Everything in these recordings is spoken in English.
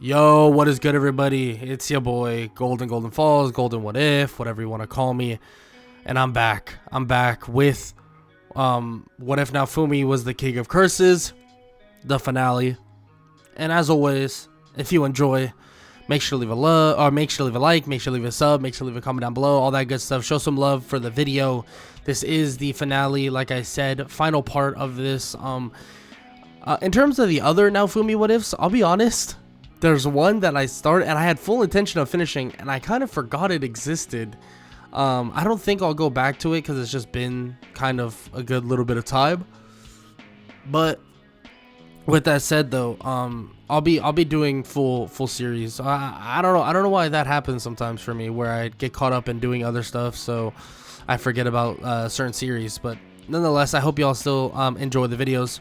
Yo, what is good, everybody? It's your boy, Golden Falls, Golden What If, whatever you want to call me. And I'm back. I'm back with What If Naofumi Was the King of Curses, the finale. And as always, if you enjoy, make sure to leave a love, or make sure to leave a like, make sure to leave a sub, make sure to leave a comment down below, all that good stuff. Show some love for the video. This is the finale, like I said, final part of this. In terms of the other Naofumi What Ifs, I'll be honest. There's one that I started and I had full intention of finishing and I kind of forgot it existed. I don't think I'll go back to it because it's just been kind of a good little bit of time. But with that said though, I'll be doing full series. I don't know why that happens sometimes for me where I get caught up in doing other stuff, so I forget about certain series. But nonetheless, I hope y'all still enjoy the videos.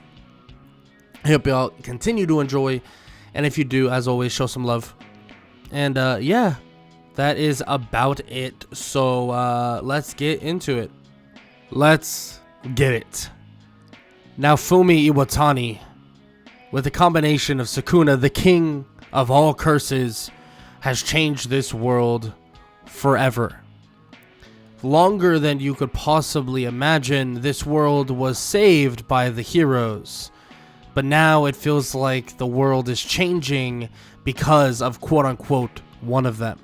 I hope y'all continue to enjoy. And if you do, as always, show some love. And yeah, that is about it. So let's get into it. Let's get it. Naofumi Iwatani, with a combination of Sukuna, the king of all curses, has changed this world forever. Longer than you could possibly imagine, this world was saved by the heroes. But now it feels like the world is changing because of quote-unquote one of them.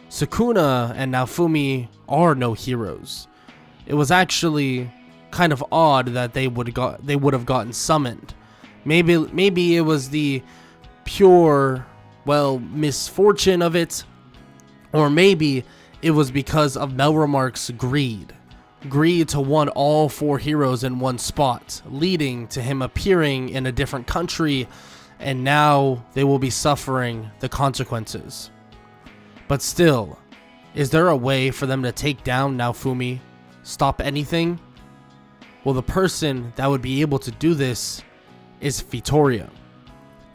Sukuna and Naofumi are no heroes. It was actually kind of odd that they would have gotten summoned. Maybe it was the pure, misfortune of it, or maybe it was because of Melromark's greed to want all four heroes in one spot, leading to him appearing in a different country, and now they will be suffering the consequences. But still, is there a way for them to take down Naofumi? Stop anything? Well, the person that would be able to do this is Vittoria.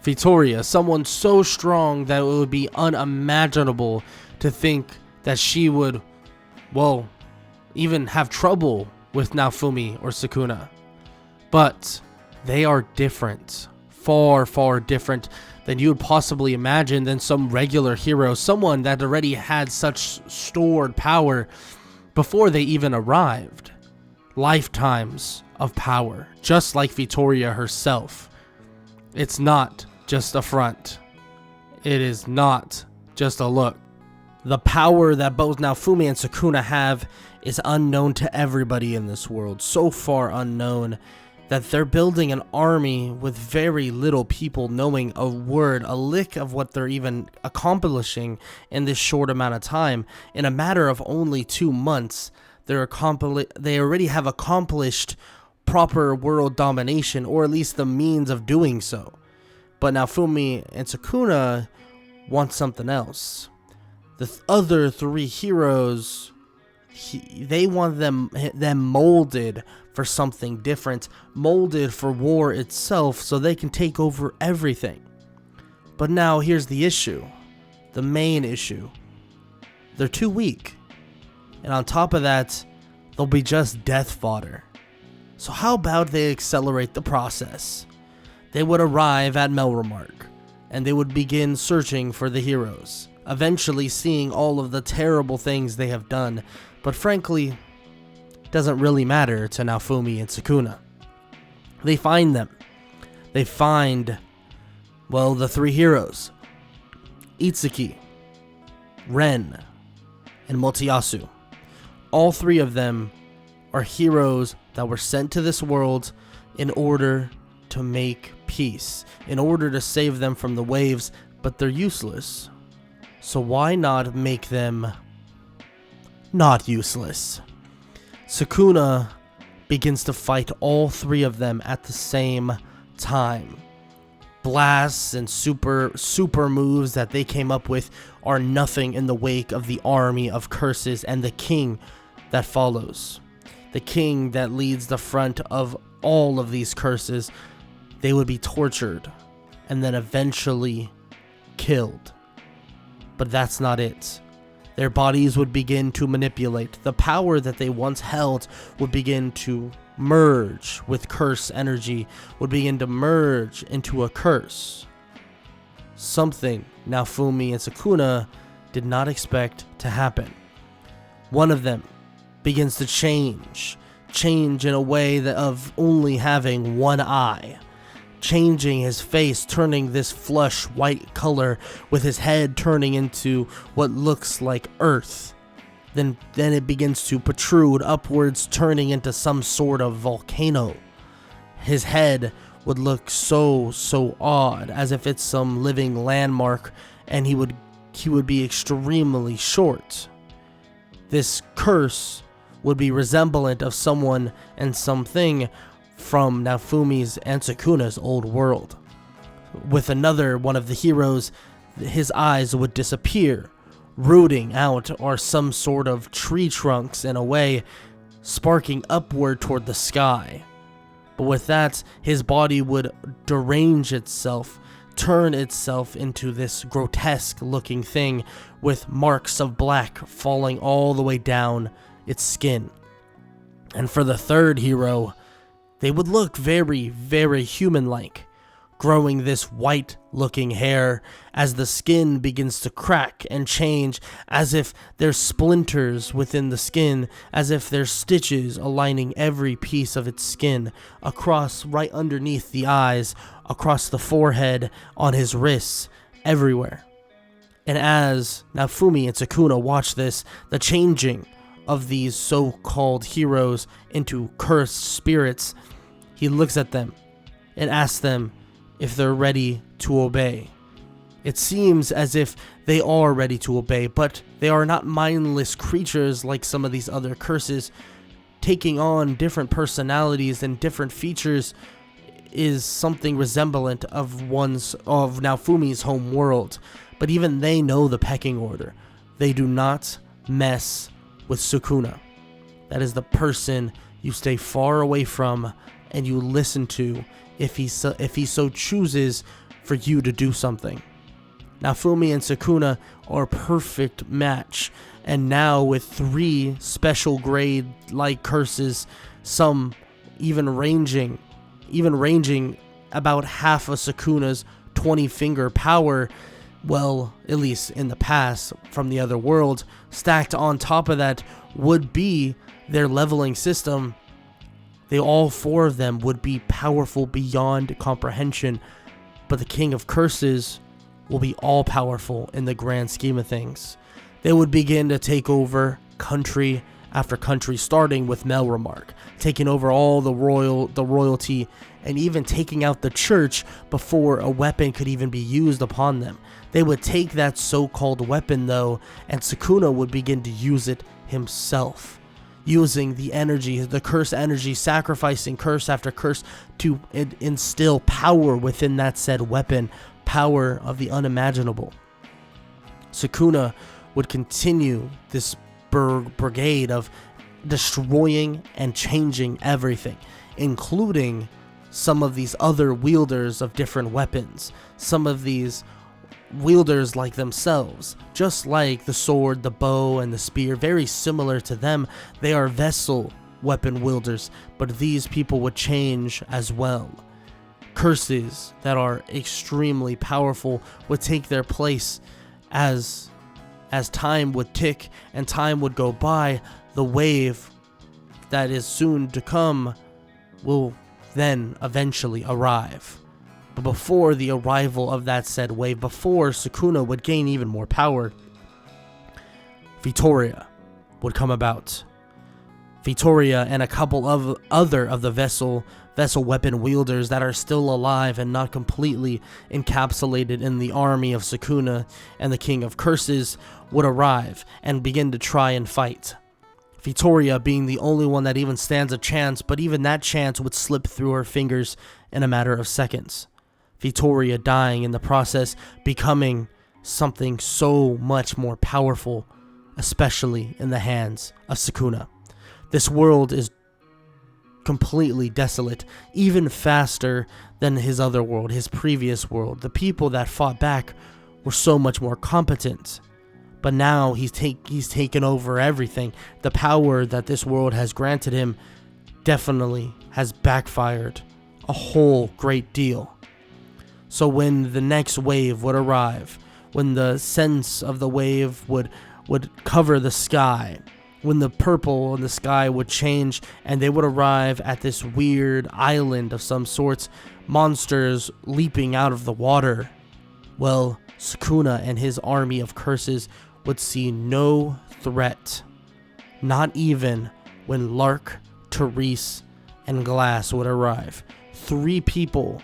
Vittoria, someone so strong that it would be unimaginable to think that she would, even have trouble with Naofumi or Sukuna. But they are different, far different than you would possibly imagine than some regular hero, someone that already had such stored power before they even arrived. Lifetimes of power, just like Vittoria herself. It's not just a front. It is not just a look. The power that both Naofumi and Sukuna have is unknown to everybody in this world, so far unknown that they're building an army with very little people knowing a word, a lick of what they're even accomplishing in this short amount of time. In a matter of only 2 months, they already have accomplished proper world domination, or at least the means of doing so. But Naofumi and Sukuna want something else. The other three heroes, they want them molded for something different, molded for war itself so they can take over everything. But now here's the issue, the main issue. They're too weak. And on top of that, they'll be just death fodder. So how about they accelerate the process? They would arrive at Melromark, and they would begin searching for the heroes, eventually seeing all of the terrible things they have done, but frankly, doesn't really matter to Naofumi and Sukuna. They find them. They find, the three heroes, Itsuki, Ren, and Motoyasu. All three of them are heroes that were sent to this world in order to make peace, in order to save them from the waves, but they're useless. So why not make them not useless? Sukuna begins to fight all three of them at the same time. Blasts and super moves that they came up with are nothing in the wake of the army of curses and the king that follows. The king that leads the front of all of these curses. They would be tortured and then eventually killed. But that's not it. Their bodies would begin to manipulate. The power that they once held would begin to merge with curse energy, would begin to merge into a curse. something Naofumi and Sukuna did not expect to happen. One of them begins to change in a way that of only having one eye, changing his face, turning this flush white color, with his head turning into what looks like earth. Then it begins to protrude upwards, turning into some sort of volcano. His head would look so odd, as if it's some living landmark, and he would be extremely short. This curse would be resemblant of someone and something from Naofumi's and Sukuna's old world. With another one of the heroes, his eyes would disappear. Rooting out are some sort of tree trunks in a way, sparking upward toward the sky. But with that, his body would derange itself, turn itself into this grotesque looking thing with marks of black falling all the way down its skin. And for the third hero, they would look very, very human-like, growing this white-looking hair as the skin begins to crack and change, as if there's splinters within the skin, as if there's stitches aligning every piece of its skin, across right underneath the eyes, across the forehead, on his wrists, everywhere. And as Naofumi and Sukuna watch this, the changing of these so-called heroes into cursed spirits, he looks at them and asks them if they're ready to obey. It seems as if they are ready to obey, but they are not mindless creatures like some of these other curses. Taking on different personalities and different features is something resemblant of Naofumi's home world. But even they know the pecking order. They do not mess with Sukuna. That is the person you stay far away from and you listen to if he so chooses for you to do something. Naofumi and Sukuna are a perfect match, and now with 3 special grade like curses, some even ranging about half of Sukuna's 20-finger power, well, at least in the past from the other world, stacked on top of that would be their leveling system. All 4 of them would be powerful beyond comprehension, but the King of Curses will be all-powerful in the grand scheme of things. They would begin to take over country after country, starting with Melremark, taking over all the royalty, and even taking out the church before a weapon could even be used upon them. They would take that so-called weapon, though, and Sukuna would begin to use it himself, using the energy, the curse energy, sacrificing curse after curse to instill power within that said weapon, power of the unimaginable. Sukuna would continue this brigade of destroying and changing everything, including some of these other wielders of different weapons, some of these wielders like themselves, just like the sword, the bow, and the spear, very similar to them. They are vessel weapon wielders, but these people would change as well. Curses that are extremely powerful would take their place as time would tick and time would go by. The wave that is soon to come will then eventually arrive. But before the arrival of that said wave, before Sukuna would gain even more power, Vittoria would come about. Vittoria and a couple of other of the vessel weapon wielders that are still alive and not completely encapsulated in the army of Sukuna and the King of Curses would arrive and begin to try and fight. Vittoria being the only one that even stands a chance, but even that chance would slip through her fingers in a matter of seconds. Vittoria dying in the process, becoming something so much more powerful, especially in the hands of Sukuna. This world is completely desolate, even faster than his other world, his previous world. The people that fought back were so much more competent, but now he's taken over everything. The power that this world has granted him definitely has backfired a whole great deal. So when the next wave would arrive, when the sense of the wave would cover the sky, when the purple in the sky would change and they would arrive at this weird island of some sorts, monsters leaping out of the water, well, Sukuna and his army of curses would see no threat. Not even when Lark, Therese, and Glass would arrive. 3 people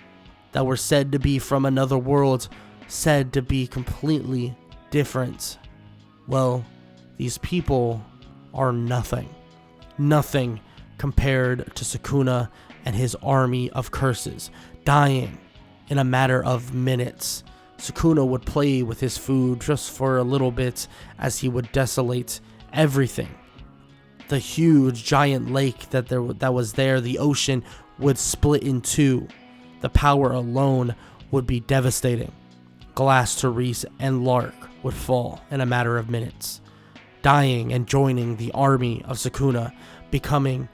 that were said to be from another world, said to be completely different. Well, these people are nothing. Nothing compared to Sukuna and his army of curses, dying in a matter of minutes. Sukuna would play with his food just for a little bit as he would desolate everything. The huge giant lake that was there, the ocean, would split in 2. The power alone would be devastating. Glass, Therese, and Lark would fall in a matter of minutes, dying and joining the army of Sukuna, becoming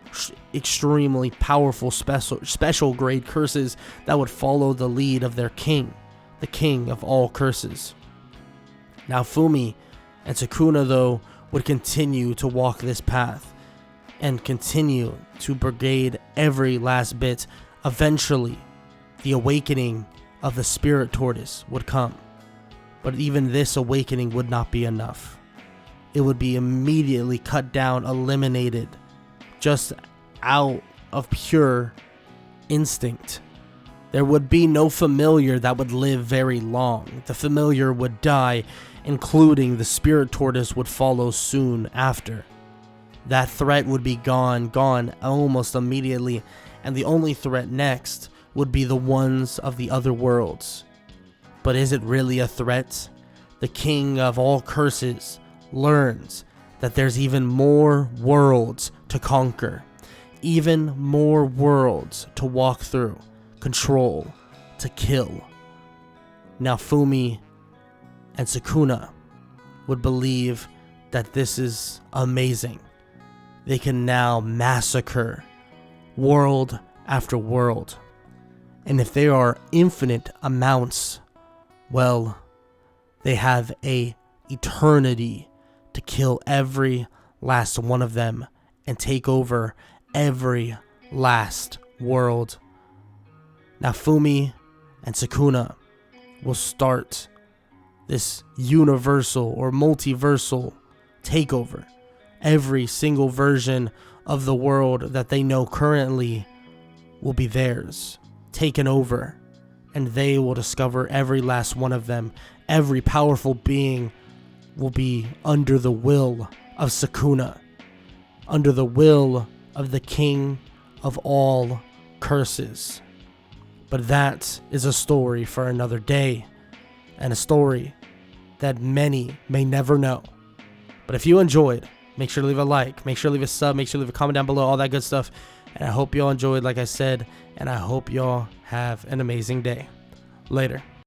extremely powerful special grade curses that would follow the lead of their king, the king of all curses. Naofumi and Sukuna, though, would continue to walk this path and continue to brigade every last bit. Eventually, the awakening of the spirit tortoise would come. But even this awakening would not be enough. It would be immediately cut down, eliminated, just out of pure instinct. There would be no familiar that would live very long. The familiar would die, including the spirit tortoise would follow soon after. That threat would be gone almost immediately, and the only threat next would be the ones of the other worlds. But is it really a threat? The king of all curses learns that there's even more worlds to conquer, even more worlds to walk through, control, to kill. Naofumi and Sukuna would believe that this is amazing. They can now massacre world after world. And if there are infinite amounts, well, they have a eternity to kill every last one of them and take over every last world. Naofumi and Sukuna will start this universal or multiversal takeover. Every single version of the world that they know currently will be theirs, taken over, and they will discover every last one of them. Every powerful being will be under the will of Sukuna, under the will of the king of all curses. But that is a story for another day, and a story that many may never know. But if you enjoyed, make sure to leave a like, make sure to leave a sub, make sure to leave a comment down below, all that good stuff. And I hope y'all enjoyed, like I said, and I hope y'all have an amazing day. Later.